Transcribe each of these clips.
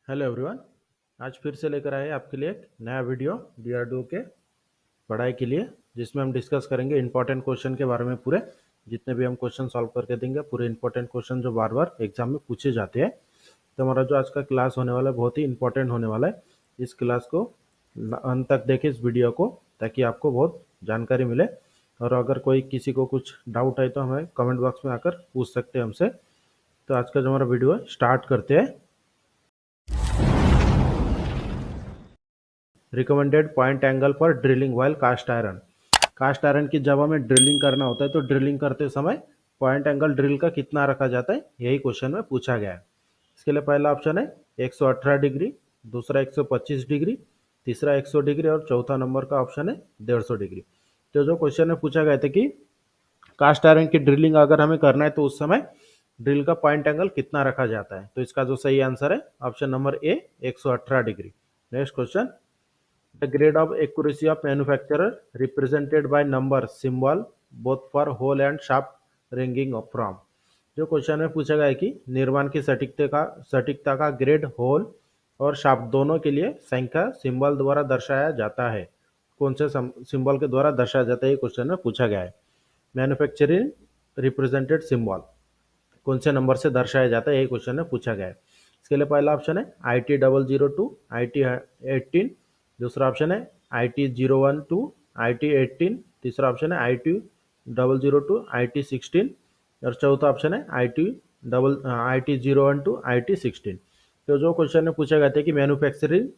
Hello everyone. आज फिर से लेकर आए आपके लिए एक नया वीडियो डीआरडीओ के पढ़ाई के लिए, जिसमें हम डिस्कस करेंगे इंपॉर्टेंट क्वेश्चन के बारे में। पूरे जितने भी हम क्वेश्चन सॉल्व करके देंगे, पूरे इंपॉर्टेंट क्वेश्चन जो बार बार एग्जाम में पूछे जाते हैं। तो हमारा जो आज का क्लास होने वाला है बहुत ही इंपॉर्टेंट होने वाला है। इस क्लास को अंत तक देखें, इस वीडियो को, ताकि आपको बहुत जानकारी मिले। और अगर कोई किसी को कुछ डाउट है तो हमें कमेंट बॉक्स में आकर पूछ सकते हैं हमसे। तो आज का जो हमारा वीडियो है स्टार्ट करते हैं। Recommended point angle for drilling while cast iron. Cast iron की जब हमें ड्रिलिंग करना होता है तो ड्रिलिंग करते समय पॉइंट एंगल ड्रिल का कितना रखा जाता है, यही क्वेश्चन में पूछा गया है। इसके लिए पहला ऑप्शन है 118 डिग्री, दूसरा 125 डिग्री, तीसरा 100 डिग्री और चौथा नंबर का ऑप्शन है 150 डिग्री। तो जो क्वेश्चन में पूछा गया था कि कास्ट आयरन की ड्रिलिंग अगर हमें करना है तो उस समय ड्रिल का पॉइंट एंगल कितना रखा जाता है, तो इसका जो सही आंसर है option number A 118 degree. Next question, the grade of accuracy of manufacturer represented by number symbol both for hole and shaft ranging from। जो क्वेश्चन में पूछा गया है कि निर्माण की सटीकता का ग्रेड होल और शाफ्ट दोनों के लिए संख्या सिंबल द्वारा दर्शाया जाता है। कौन से सिंबल के द्वारा दर्शाया जाता है, ये क्वेश्चन में पूछा गया है। मैन्युफैक्चरिंग रिप्रेजेंटेड सिंबल कौन से नंबर से दर्शाया जाता है, यही क्वेश्चन में पूछा गया है। इसके लिए पहला ऑप्शन है IT002, IT18, दूसरा ऑप्शन है IT012, IT18, तीसरा ऑप्शन है IT002, IT16 और चौथा ऑप्शन है IT012, IT16। तो जो क्वेश्चन में पूछा गया था कि मैन्युफैक्चरिंग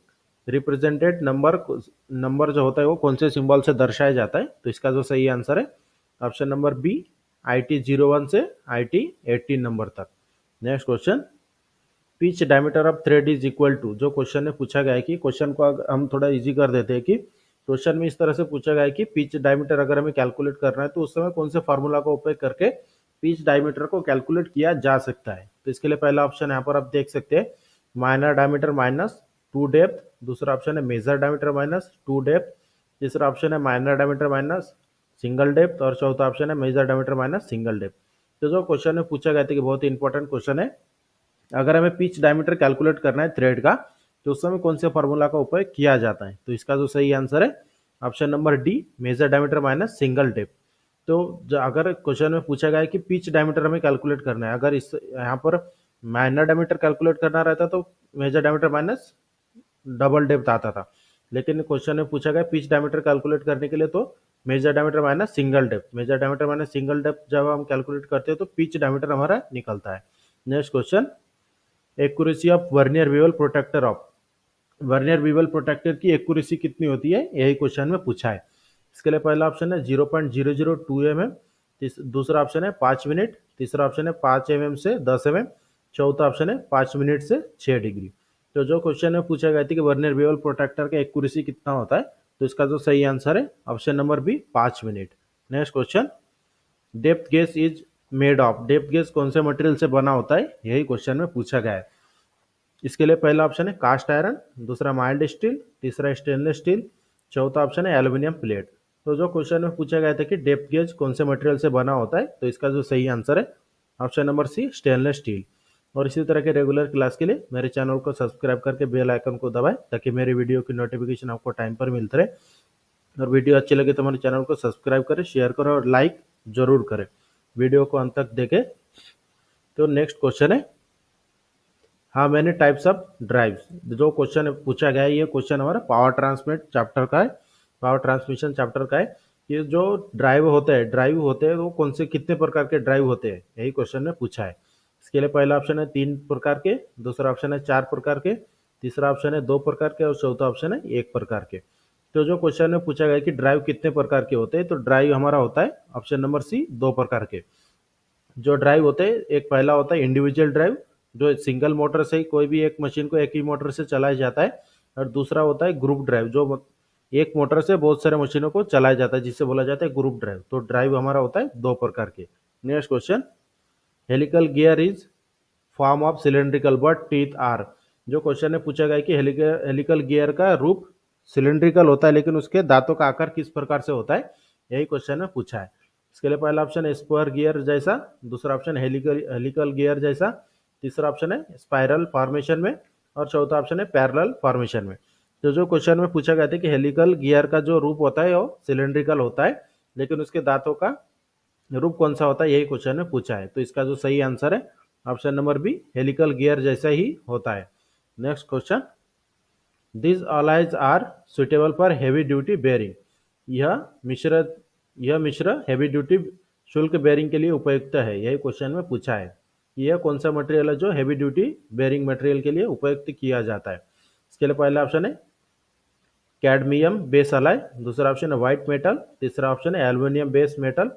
रिप्रेजेंटेड नंबर जो होता है वो कौन से सिंबल से दर्शाया जाता है, तो इसका जो सही आंसर है ऑप्शन नंबर बी IT01 से IT18 नंबर तक। Next question, pitch diameter of thread is equal to. जो क्वेश्चन में पूछा गया है कि क्वेश्चन को हम थोड़ा इजी कर देते हैं कि क्वेश्चन में इस तरह से पूछा गया है कि पिच डायमीटर अगर हमें कैलकुलेट करना है तो उस समय कौन से फार्मूला का उपयोग करके पिच डायमीटर को कैलकुलेट किया जा सकता है। तो इसके लिए पहला ऑप्शन यहाँ पर आप देख सकते हैं माइनर डायमीटर माइनस 2 डेप्थ, दूसरा ऑप्शन है मेजर डायमीटर माइनस 2 डेप्थ, तीसरा ऑप्शन है minor diameter minus single depth और चौथा ऑप्शन है major diameter minus single depth. तो जो क्वेश्चन में पूछा गया था कि बहुत ही इंपॉर्टेंट क्वेश्चन है, अगर हमें पिच डायमीटर कैलकुलेट करना है थ्रेड का तो उस समय कौन से फार्मूला का उपयोग किया जाता है, तो इसका जो सही आंसर है option number D major diameter minus single depth. तो अगर क्वेश्चन में पूछा गया है कि पिच डायमीटर हमें कैलकुलेट करना है, अगर इस यहाँ पर माइनर डायमीटर कैलकुलेट करना रहता तो major diameter minus double depth आता था, लेकिन क्वेश्चन में पूछा गया पिच डायमीटर कैलकुलेट करने के लिए तो major diameter minus single depth. Major diameter minus single depth जब हम कैलकुलेट करते हैं तो पिच डायमीटर हमारा निकलता है। Next question, accuracy of vernier bevel protractor of. Vernier bevel protractor की एक्यूरेसी कितनी होती है, यही क्वेश्चन में पूछा है। इसके लिए पहला ऑप्शन है 0.002 mm, दूसरा ऑप्शन है 5 मिनट, तीसरा ऑप्शन है 5 mm से 10 mm, चौथा ऑप्शन है 5 मिनट से 6 डिग्री। तो जो क्वेश्चन में पूछा गया था कि वर्नियर बीवल प्रोटेक्टर का एक्यूरेसी कितना होता है, तो इसका जो सही आंसर है option number B 5 minute. Next question, depth gauge is made of. Depth gauge कौन से मटेरियल से बना होता है, यही क्वेश्चन में पूछा गया है। इसके लिए पहला ऑप्शन है कास्ट आयरन, दूसरा माइल्ड स्टील, तीसरा स्टेनलेस स्टील, चौथा ऑप्शन है एल्यूमिनियम प्लेट। तो जो क्वेश्चन में पूछा गया था कि डेप्थ गेज कौन से मटेरियल से बना होता है, तो इसका जो सही आंसर है option number C stainless steel. और इसी तरह के रेगुलर क्लास के लिए मेरे चैनल को सब्सक्राइब करके बेल आइकन को दबाएं ताकि मेरी वीडियो की नोटिफिकेशन आपको टाइम पर मिलते रहे। और वीडियो अच्छी लगे तो हमारे चैनल को सब्सक्राइब करें, शेयर करें और लाइक जरूर करें। वीडियो को अंत तक देखें। तो नेक्स्ट क्वेश्चन है how many types of drives. जो क्वेश्चन पूछा गया है ये क्वेश्चन हमारा पावर ट्रांसमिट चैप्टर का है, पावर ट्रांसमिशन चैप्टर का है। ये जो ड्राइव होते हैं वो कौन से कितने प्रकार के ड्राइव होते हैं, यही क्वेश्चन में पूछा है। इसके लिए पहला ऑप्शन है 3 प्रकार के, दूसरा ऑप्शन है 4 प्रकार के, तीसरा ऑप्शन है 2 प्रकार के और चौथा ऑप्शन है 1 प्रकार के। तो जो क्वेश्चन में पूछा गया कि ड्राइव कितने प्रकार के होते हैं, तो ड्राइव हमारा होता है ऑप्शन नंबर सी 2 प्रकार के। जो ड्राइव होते हैं, एक पहला होता है इंडिविजुअल ड्राइव, जो सिंगल मोटर से कोई भी एक मशीन को एक ही मोटर से चलाया जाता है, और दूसरा होता है ग्रुप ड्राइव, जो एक मोटर से बहुत सारे मशीनों को चलाया जाता है, जिसे बोला जाता है ग्रुप ड्राइव। तो ड्राइव हमारा होता है 2 प्रकार के। Next question, helical gear is form of cylindrical but teeth are. जो क्वेश्चन में पूछा गया है कि हेलिकल गियर का रूप सिलेंड्रिकल होता है लेकिन उसके दांतों का आकार किस प्रकार से होता है, यही क्वेश्चन में पूछा है। इसके लिए पहला ऑप्शन है स्क्वायर गियर जैसा, दूसरा ऑप्शन हेलिकल गियर जैसा, तीसरा ऑप्शन है स्पाइरल फॉर्मेशन में और चौथा ऑप्शन है पैरेलल फॉर्मेशन में। तो जो क्वेश्चन में पूछा गया था कि हेलिकल गियर का जो रूप होता है वो सिलेंड्रिकल होता है, लेकिन उसके दांतों का रूप कौन सा होता है, यही क्वेश्चन में पूछा है। तो इसका जो सही आंसर है option number B, helical gear जैसा ही होता है। Next question, this alloys are suitable for heavy duty bearing. यह मिश्र यह मिश्र हेवी ड्यूटी शुल्क बेयरिंग के लिए उपयुक्त है, यही क्वेश्चन में पूछा है कि यह कौन सा मटेरियल है जो हेवी ड्यूटी बेयरिंग मटेरियल के लिए उपयुक्त किया जाता है। इसके लिए पहला ऑप्शन है कैडमियम बेस अलाय, दूसरा ऑप्शन है व्हाइट मेटल, तीसरा ऑप्शन है एल्यूमिनियम बेस मेटल,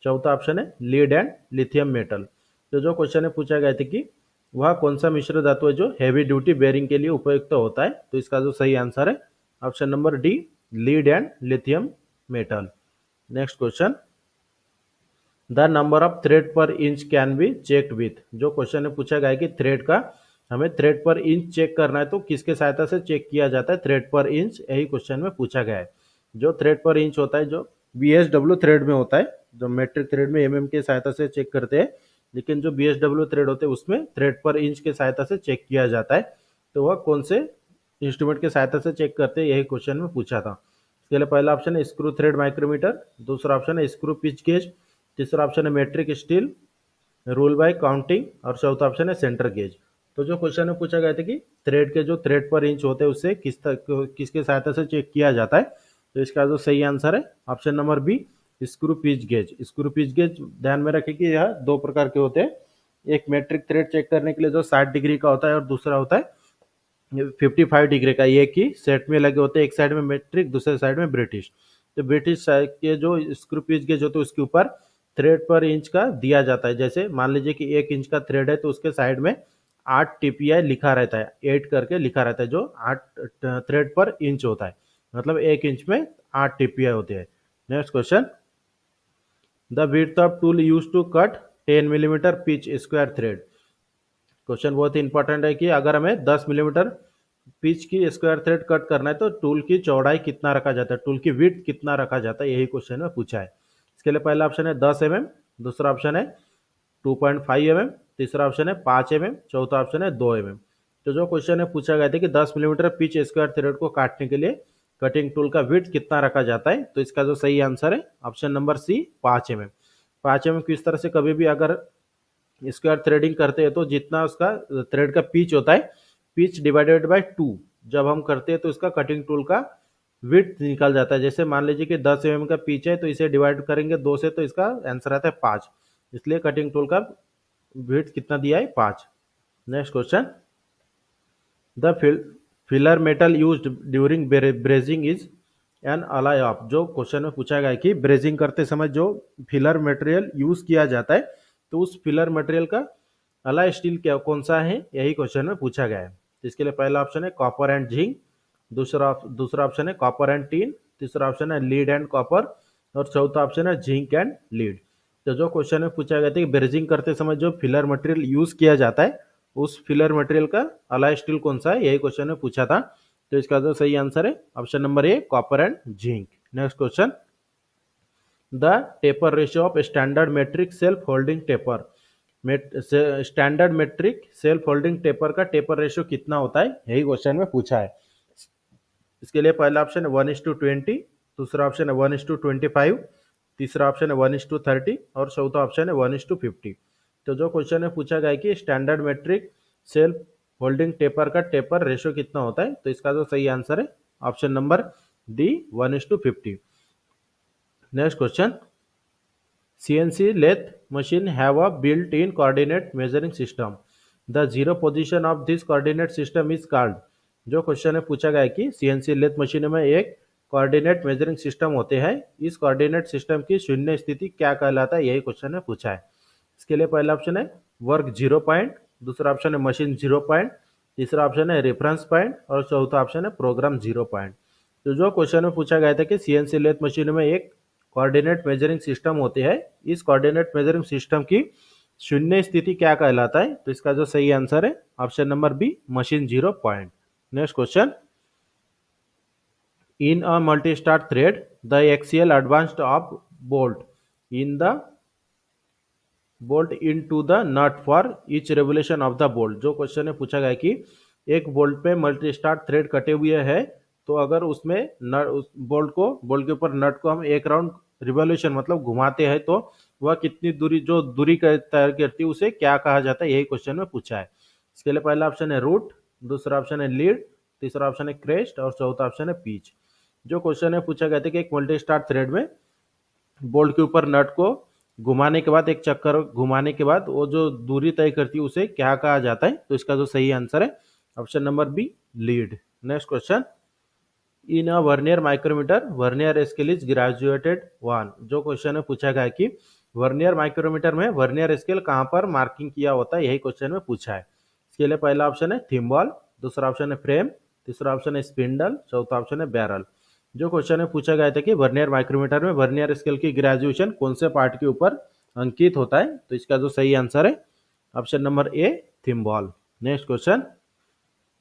चौथा ऑप्शन है लीड एंड लिथियम मेटल। तो जो क्वेश्चन है पूछा गया था कि वह कौन सा मिश्र धातु है जो हैवी ड्यूटी बेयरिंग के लिए उपयुक्त होता है, तो इसका जो सही आंसर है option number D, lead and lithium metal. Next question, the number of thread per inch can be checked with. जो क्वेश्चन है पूछा गया है कि थ्रेड का हमें थ्रेड पर इंच चेक करना है तो किसके सहायता से चेक किया जाता है थ्रेड पर इंच, यही क्वेश्चन में पूछा गया है। जो थ्रेड पर इंच होता है जो BSW थ्रेड में होता है, जो मेट्रिक थ्रेड में MM की सहायता से चेक करते हैं, लेकिन जो BSW थ्रेड होते हैं उसमें थ्रेड पर इंच के सहायता से चेक किया जाता है। तो वह कौन से इंस्ट्रूमेंट के सहायता से चेक करते हैं, यही क्वेश्चन में पूछा था। इसके लिए पहला ऑप्शन है स्क्रू थ्रेड माइक्रोमीटर, दूसरा ऑप्शन है स्क्रू पिच गेज, तीसरा ऑप्शन है metric steel rule by counting, और चौथा ऑप्शन है सेंटर गेज। तो जो क्वेश्चन में पूछा गया था कि थ्रेड के जो थ्रेड पर इंच होते हैं उससे किसके सहायता से चेक किया जाता है, तो इसका जो सही आंसर है option number B, screw pitch gauge. Screw pitch gauge ध्यान में रखें कि यह दो प्रकार के होते हैं, एक मेट्रिक थ्रेड चेक करने के लिए जो 60 डिग्री का होता है और दूसरा होता है 55 डिग्री का। एक ही सेट में लगे होते हैं, एक साइड में मेट्रिक दूसरे साइड में ब्रिटिश। तो ब्रिटिश के जो स्क्रू पिच गेज होते हैं उसके ऊपर थ्रेड पर इंच का दिया जाता है। जैसे मान लीजिए कि 1 इंच का थ्रेड है तो उसके साइड में 8 TPI लिखा रहता है, 8 करके लिखा रहता है, जो 8 थ्रेड पर इंच होता है, मतलब 1 इंच में 8 TPI होते हैं। Next question, the width of tool use to cut 10 millimetre pitch square thread. Question बहुत ही इंपॉर्टेंट है कि अगर हमें 10 मिलीमीटर पिच की स्क्वायर थ्रेड कट करना है तो टूल की चौड़ाई कितना रखा जाता है, टूल की विड्थ कितना रखा जाता है, यही क्वेश्चन में पूछा है। इसके लिए पहला ऑप्शन है 10 mm, दूसरा ऑप्शन है 2.5 mm, तीसरा ऑप्शन है 5 mm, चौथा ऑप्शन है 2 mm। तो जो क्वेश्चन है पूछा गया था कि 10 मिलीमीटर पिच स्क्वायर थ्रेड को काटने के लिए कटिंग टूल का विड्थ कितना रखा जाता है, तो इसका जो सही आंसर है ऑप्शन नंबर सी, 5 mm। 5 mm किस तरह से कभी भी अगर स्क्वायर थ्रेडिंग करते हैं तो जितना उसका थ्रेड का पिच होता है, पिच डिवाइडेड बाय 2 जब हम करते हैं तो इसका कटिंग टूल का विड्थ निकल जाता है। जैसे मान लीजिए कि 10 mm का पिच है तो इसे डिवाइड करेंगे 2 से तो इसका आंसर आता है 5, इसलिए कटिंग टूल का विड्थ कितना दिया है, 5। Next question, the filler metal used during brazing is an ally of. जो क्वेश्चन में पूछा गया है कि ब्रेजिंग करते समय जो फिलर मटेरियल यूज किया जाता है तो उस फिलर मटेरियल का अलाय स्टील क्या कौन सा है, यही क्वेश्चन में पूछा गया है। इसके लिए पहला ऑप्शन है कॉपर एंड जिंक, दूसरा ऑप्शन है कॉपर एंड टीन, तीसरा ऑप्शन है लीड एंड कॉपर, और चौथा ऑप्शन है जिंक एंड लीड। तो जो क्वेश्चन में पूछा गया था कि ब्रेजिंग करते समय जो फिलर मटेरियल यूज किया जाता है उस फिलर मटेरियल का अलाय स्टील कौन सा है, यही क्वेश्चन में पूछा था। तो इसका जो सही आंसर है option number A, copper and zinc. Next question, the taper ratio of standard metric self holding taper. Standard metric self holding taper का टेपर रेशियो कितना होता है, यही क्वेश्चन में पूछा है। इसके लिए पहला ऑप्शन है 1:20, दूसरा ऑप्शन है 1:25, तीसरा ऑप्शन है 1:30 और चौथा ऑप्शन है 1:50। तो जो क्वेश्चन में पूछा गया है कि standard metric self holding taper का टेपर रेशियो कितना होता है, तो इसका जो सही आंसर है option number D, 1:50। Next question, CNC lathe machine have a built-in coordinate measuring system. The zero position of this coordinate system is called। जो क्वेश्चन है पूछा गया है कि CNC लेथ मशीन में एक कोऑर्डिनेट मेजरिंग सिस्टम होते हैं, इस कोऑर्डिनेट सिस्टम की शून्य स्थिति क्या कहलाता है, यही क्वेश्चन में पूछा है। इसके लिए पहला ऑप्शन है वर्क 0 पॉइंट, दूसरा ऑप्शन है मशीन 0 पॉइंट, तीसरा ऑप्शन है रेफरेंस पॉइंट और चौथा ऑप्शन है प्रोग्राम 0 पॉइंट। तो जो क्वेश्चन में पूछा गया था कि CNC लेथ मशीन में एक कोऑर्डिनेट मेजरिंग सिस्टम होते हैं, इस कोऑर्डिनेट मेजरिंग सिस्टम की शून्य स्थिति क्या कहलाता है, तो इसका जो सही आंसर है option number B, machine 0 point. Next question, in a multi start thread the axial advanced of bolt in to the nut for each revolution of the bolt. जो क्वेश्चन है पूछा गया कि एक बोल्ट पे मल्टी स्टार्ट थ्रेड कटे हुए हैं, तो अगर उसमें उस बोल्ट के ऊपर नट को हम एक राउंड रिवॉल्यूशन मतलब घुमाते हैं तो वह कितनी दूरी जो दूरी तय करती है उसे क्या कहा जाता है, यही क्वेश्चन में पूछा है। इसके लिए पहला ऑप्शन है रूट, दूसरा ऑप्शन है लीड, तीसरा ऑप्शन है क्रेस्ट और चौथा ऑप्शन है पीच। जो क्वेश्चन है पूछा गया था कि एक मल्टी स्टार्ट थ्रेड में बोल्ट के ऊपर नट को घुमाने के बाद, एक चक्कर घुमाने के बाद वो जो दूरी तय करती है उसे क्या कहा जाता है, तो इसका जो सही आंसर है option number B, lead. Next question, in a vernier micrometer vernier scale is graduated one. जो क्वेश्चन है पूछा गया कि वर्नियर माइक्रोमीटर में वर्नियर स्केल कहाँ पर मार्किंग किया होता है, यही क्वेश्चन में पूछा है। इसके लिए पहला ऑप्शन है थिम्बल, दूसरा ऑप्शन है फ्रेम, तीसरा ऑप्शन है स्पिंडल, चौथा ऑप्शन है बैरल। जो क्वेश्चन है पूछा गया था कि वर्नियर माइक्रोमीटर में वर्नियर स्केल की ग्रेजुएशन कौन से पार्ट के ऊपर अंकित होता है, तो इसका जो सही आंसर है option number A, thimble. Next question,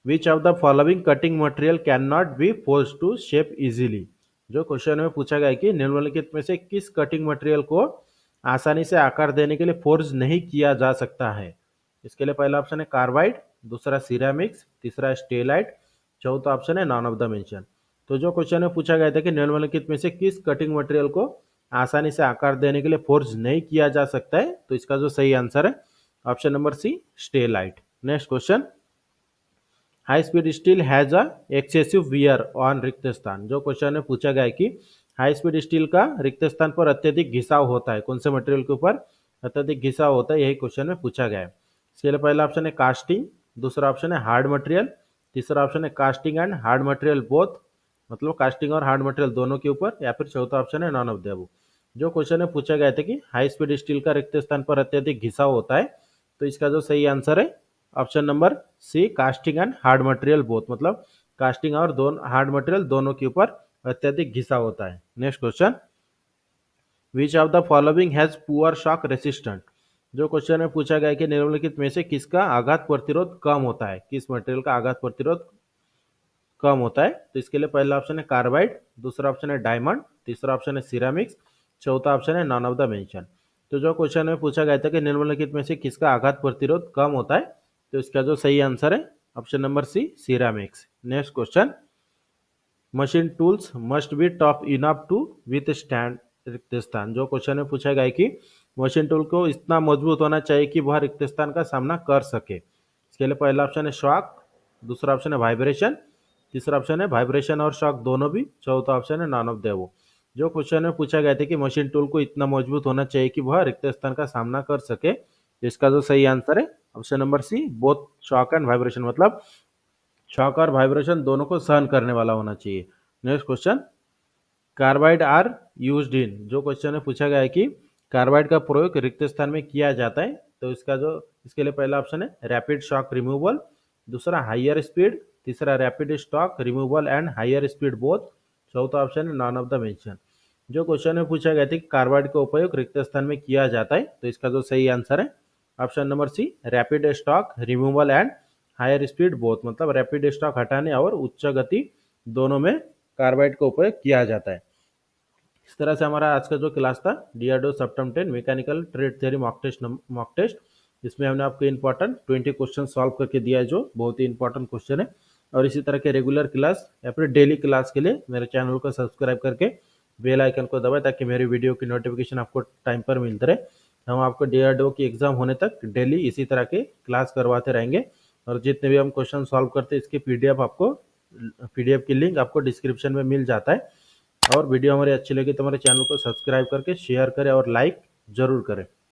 which of the following cutting material can not be forced to shape easily. जो क्वेश्चन में पूछा गया कि निम्नलिखित में से किस कटिंग मटेरियल को आसानी से आकार देने के लिए फोर्स नहीं किया जा सकता है। इसके लिए पहला ऑप्शन है कार्बाइड, दूसरा सिरामिक्स, तीसरा स्टेलाइट, चौथा ऑप्शन है नॉन ऑफ द मेंशन। तो जो क्वेश्चन में पूछा गया था कि निम्नलिखित में से किस कटिंग मटेरियल को आसानी से आकार देने के लिए फोर्स नहीं किया जा सकता है, तो इसका जो सही आंसर है option number C, stellite. Next question, high speed steel has a excessive wear on रिक्त स्थान। जो क्वेश्चन में पूछा गया है कि हाई स्पीड स्टील का रिक्त स्थान पर अत्यधिक घिसाव होता है, कौन से मटेरियल के ऊपर अत्यधिक घिसाव होता है, यही क्वेश्चन में पूछा गया है। इसके लिए पहला ऑप्शन है कास्टिंग, दूसरा ऑप्शन है हार्ड मटेरियल, तीसरा ऑप्शन है casting and hard material both, मतलब कास्टिंग और हार्ड मटेरियल दोनों के ऊपर, या फिर चौथा ऑप्शन है नॉन ऑफ द अबव। जो क्वेश्चन में पूछा गया था कि हाई स्पीड स्टील का रिक्त स्थान पर अत्यधिक घिसाव होता है, तो इसका जो सही आंसर है option number C, casting and hard material both, मतलब कास्टिंग और दोनों हार्ड मटेरियल दोनों के ऊपर अत्यधिक घिसाव होता है। Next question, which of the following has poor shock resistant. जो क्वेश्चन में पूछा गया है कि निम्नलिखित में से किसका आघात प्रतिरोध कम होता है, किस मटेरियल का आघात प्रतिरोध कम होता है, तो इसके लिए पहला ऑप्शन है कार्बाइड, दूसरा ऑप्शन है डायमंड, तीसरा ऑप्शन है सिरामिक्स, चौथा ऑप्शन है नॉन ऑफ द मेंशन। तो जो क्वेश्चन में पूछा गया था कि निम्नलिखित में से किसका आघात प्रतिरोध कम होता है, तो इसका जो सही आंसर है option number C, ceramics. Next question, machine tools must be tough enough to withstand रिक्त स्थान। जो क्वेश्चन में पूछा गया है कि मशीन टूल को इतना मजबूत होना चाहिए कि वह रिक्त स्थान का सामना कर सके। इसके लिए पहला ऑप्शन है शॉक, दूसरा ऑप्शन है वाइब्रेशन, तीसरा ऑप्शन है वाइब्रेशन और शॉक दोनों भी, चौथा ऑप्शन है नॉन ऑफ द अबव। जो क्वेश्चन में पूछा गया था कि मशीन टूल को इतना मजबूत होना चाहिए कि वह रिक्त स्थान का सामना कर सके, इसका जो सही आंसर है option number C, both shock and vibration, मतलब शॉक और वाइब्रेशन दोनों को सहन करने वाला होना चाहिए। Next question, carbide are used in. जो क्वेश्चन में पूछा गया है कि कार्बाइड का प्रयोग रिक्त स्थान में किया जाता है, तो इसके लिए पहला ऑप्शन है रैपिड शॉक रिमूवल, दूसरा हाइयर स्पीड, तीसरा rapid stock removal and higher speed both, चौथा ऑप्शन है नॉन ऑफ द मेंशन। जो क्वेश्चन में पूछा गया था कि कार्बाइड का उपयोग रिक्त स्थान में किया जाता है, तो इसका जो सही आंसर है option number C, rapid stock removal and higher speed both, मतलब रैपिड स्टॉक हटाने और उच्च गति दोनों में कार्बाइड का उपयोग किया जाता है। इस तरह से हमारा आज का जो क्लास था DRDO September 10 mechanical trade theory mock test, इसमें हमने आपको इंपॉर्टेंट 20 क्वेश्चन सॉल्व करके दिया है, जो बहुत ही इंपॉर्टेंट क्वेश्चन है। और इसी तरह के रेगुलर क्लास या फिर डेली क्लास के लिए मेरे चैनल को सब्सक्राइब करके बेल आइकन को दबाएं, ताकि मेरी वीडियो की नोटिफिकेशन आपको टाइम पर मिलते रहे। हम आपको डीआरडीओ की एग्जाम होने तक डेली इसी तरह के क्लास करवाते रहेंगे। और जितने भी हम क्वेश्चन सॉल्व करते हैं इसके पीडीएफ की लिंक आपको डिस्क्रिप्शन में मिल जाता है। और वीडियो हमारी अच्छी लगी तो हमारे चैनल को सब्सक्राइब करके शेयर करें और लाइक जरूर करें।